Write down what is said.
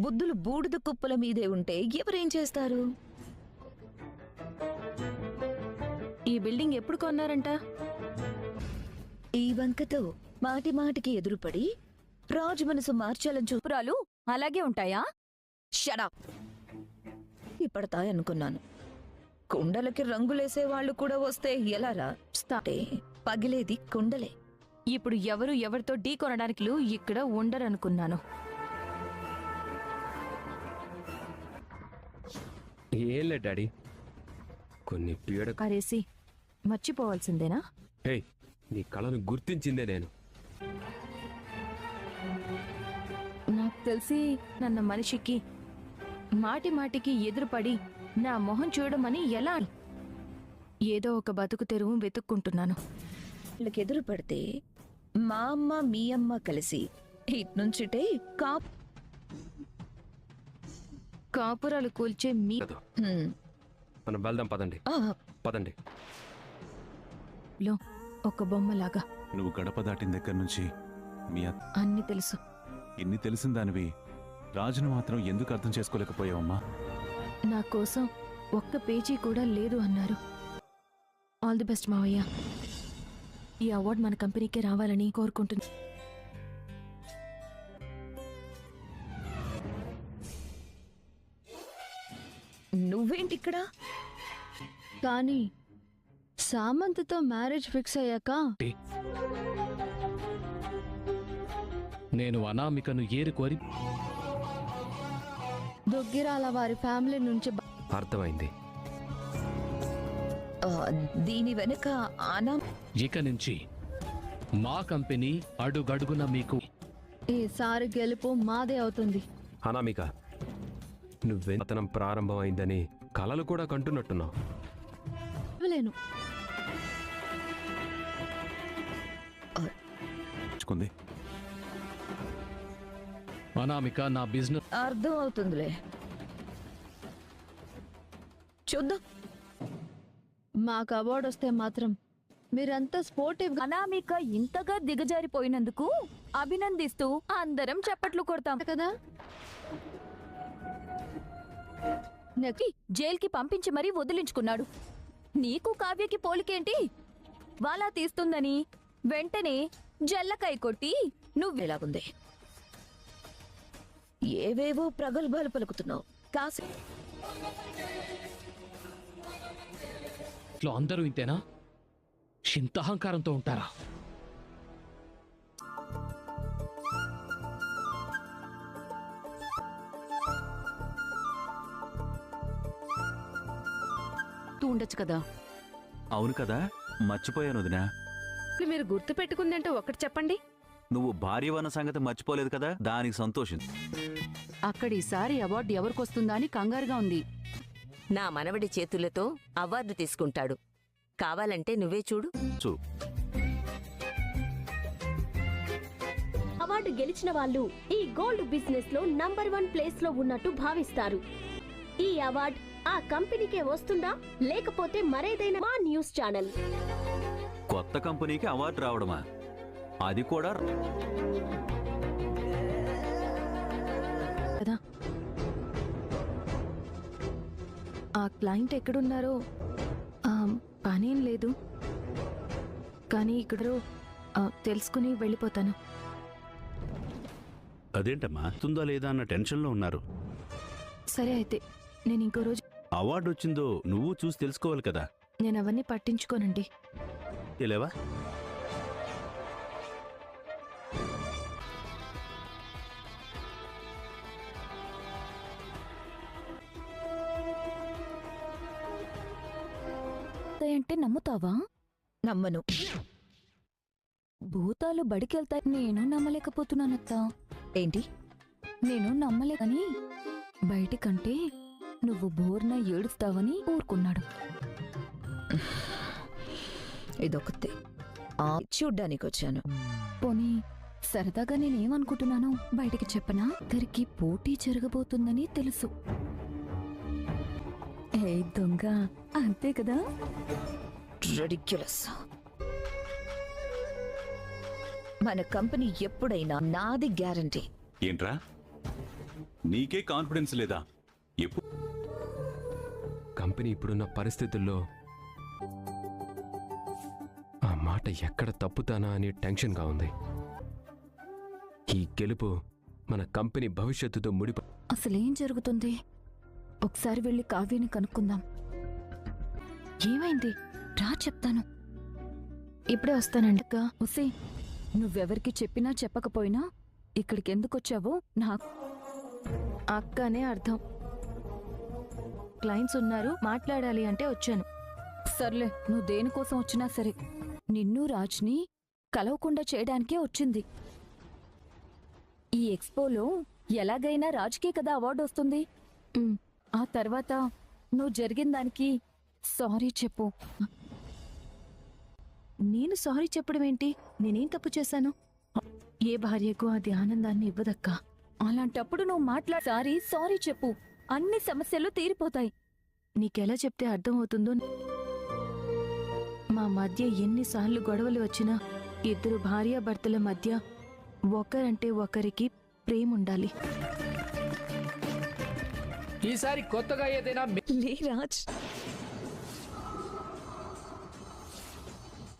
బుద్ధులు బూడిద కుప్పల మీదే ఉంటే ఎవరేం చేస్తారు? ఈ బిల్డింగ్ ఎప్పుడు కొన్నారంట? ఈ వంకతో మాటి మాటికి ఎదురుపడి రాజు మనసు మార్చాలని పురాలు అలాగే ఉంటాయా? షడా పడతాయనుకున్నాను. కుండలకి రంగులేసే వాళ్ళు కూడా వస్తే ఎలారా? పగిలేది కుండలే. ఇప్పుడు ఎవరు ఎవరితో ఢీ కొనడానికి ఇక్కడ ఉండరనుకున్నాను. ఏంలే డాడీ, కొన్ని పీడ కరేసి మర్చిపోవాల్సిందేనా? ఏయ్, నీ కళను గుర్తించిందే నేను. నాకు తెలిసి నన్న మనిషికి మాటి మాటికి ఎదురుపడి నా మొహం చూడమని ఎలా? ఏదో ఒక బతుకు తెరువు వెతుక్కుంటున్నాను. వాళ్ళకి ఎదురు పడితే మా అమ్మ మీ అమ్మ కలిసి ఇట్నుంచిటే కాపురాలు కూల్చే మీ హ్మ్. మనం వెళ్దాం, పదండి ఆ, పదండి. లో ఒక బొమ్మలాగా నువ్వు గడప దాటిన దగ్గర నుంచి మీ అన్ని తెలుసు. ఇన్ని తెలిసిన దానివి రాజును మాత్రం ఎందుకు అర్థం చేసుకోలేకపోయావమ్మా? నా కోసం ఒక్క పేజీ కూడా లేదు అన్నారు. ఆల్ ది బెస్ట్ మావయ్య. ఈ అవార్డు మన కంపెనీకే రావాలని కోరుకుంటున్నా. నువ్వేంటిక్కడ? కానీ సామంత్తో మ్యారేజ్ ఫిక్స్ అయ్యాక నేను అనామికను ఏరుకోరి దొగ్గిరాల వారి ఫ్యామిలీ నుంచి అర్థమైంది. దీని వెనుక ఆనా ఇక నుంచి మా కంపెనీ అడుగడుగున మీకు ఈసారి గెలుపు మాదే అవుతుంది. అనామిక, నువ్వే పతనం ప్రారంభమైందని కలలు కూడా కంటున్నట్టున్నావు. లేను అనామిక నా బిజినెస్ అర్థం అవుతుందిలే, చూద్దాం. మాకు అవార్డు వస్తే మాత్రం మీరంతా స్పోర్టివ్ అనామిక ఇంతగా దిగజారిపోయినందుకు అభినందిస్తూ అందరం చప్పట్లు కొడతాం కదా. జైల్కి పంపించి మరీ వదిలించుకున్నాడు. నీకు కావ్యకి పోలికేంటి? వాలా తీస్తుందని వెంటనే జల్లకాయ కొట్టి నువ్వెలాగుంది? ఏవేవో ప్రగల్భాలు పలుకుతున్నావు. కాసి అందరూ ఇంతేనా? ఇంత అహంకారంతో ఉంటారా? ఉండొచ్చు కదా. అవును కదా, మర్చిపోయాను వదినా. మీరు గుర్తు పెట్టుకుందంటే ఒకటి చెప్పండి. నువ్వు భార్యవన్న సంగతి మర్చిపోలేదు కదా, దానికి సంతోషించు. అక్కడ ఈసారి అవార్డు ఎవరికొస్తుందా అని కంగారుగా ఉంది. నా మనవడి చేతులతో అవార్డు తీసుకుంటాడు. కావాలంటే నువ్వే చూడు. అవార్డు గెలిచిన వాళ్ళు ఈ గోల్డ్ బిజినెస్ లో నంబర్ 1 ప్లేస్ లో ఉన్నట్టు భావిస్తారు. ఈ అవార్డ్ ఆ కంపెనీకే వస్తుందా లేకపోతే మరేదైనా మా న్యూస్ ఛానల్ కొత్త కంపెనీకి అవార్డు రావడమా? అది కూడా కదా. ఆ క్లయింట్ ఎక్కడున్నారో పనేం లేదు, కానీ ఇక్కడ తెలుసుకుని వెళ్ళిపోతాను. అదేంటమ్మా, తుందా లేదా అన్న టెన్షన్లో ఉన్నారు. సరే అయితే నేను ఇంకో రోజు అవార్డు వచ్చిందో నువ్వు చూసి తెలుసుకోవాలి కదా. నేను అవన్నీ పట్టించుకోనండి. తెలియవా? అంటే నమ్ముతావా? నమ్మను. భూతాలు బడికెళ్తాయి. నేను నమ్మలేకపోతున్నానత్తా. ఏంటి? నేను నమ్మలేకని బయటికంటే నువ్వు బోర్న ఏడుస్తావని ఊరుకున్నాడు. ఇదొకతే చూడ్డానికి వచ్చాను. పోనీ సరదాగా నేనేమనుకుంటున్నానో బయటికి చెప్పనా? ఇద్దరికి పోటీ జరగబోతుందని తెలుసు. ఏ దొంగ, అంతే కదా? రెడిక్యులస్. మన కంపెనీ ఎప్పుడైనా నాది గ్యారంటీ. ఏంట్రా నీకే కాన్ఫిడెన్స్ లేదా? ఎప్పుడు కంపెనీ ఇప్పుడున్న పరిస్థితుల్లో ఆ మాట ఎక్కడ తప్పుతానా అని టెన్షన్గా ఉంది. ఈ గెలుపు మన కంపెనీ భవిష్యత్తుతో ముడిపడి అసలేం జరుగుతుంది? ఒకసారి వెళ్ళి కావ్యని కనుక్కుందాం. ఏమైంది? రా చెప్తాను. ఇప్పుడే వస్తానండి. అక్క ఉసే, నువ్వెవరికి చెప్పినా చెప్పకపోయినా ఇక్కడికి ఎందుకొచ్చావో నాకు అక్కనే అర్థం. క్లయింట్స్ ఉన్నారు, మాట్లాడాలి అంటే వచ్చాను. సర్లే, నువ్వు దేనికోసం వచ్చినా సరే నిన్ను రాజ్ని కలవకుండా చేయడానికే వచ్చింది. ఈ ఎక్స్పోలో ఎలాగైనా రాజ్కే కదా అవార్డు వస్తుంది. ఆ తర్వాత నువ్వు జరిగిన దానికి సారీ చెప్పు. నేను సారీ చెప్పడం ఏంటి? నేనేం తప్పు చేశాను? ఏ భార్యకు అది ఆనందాన్ని ఇవ్వదక్కా. అలాంటప్పుడు నువ్వు సారీ చెప్పు, అన్ని సమస్యలు తీరిపోతాయి. నీకెలా చెప్తే అర్థమవుతుందో. మా మధ్య ఎన్నిసార్లు గొడవలు వచ్చినా ఇద్దరు భార్యాభర్తల మధ్య ఒకరంటే ఒకరికి ప్రేమ ఉండాలి. ఈసారి కొత్తగా ఏదైనా లే రాజ్,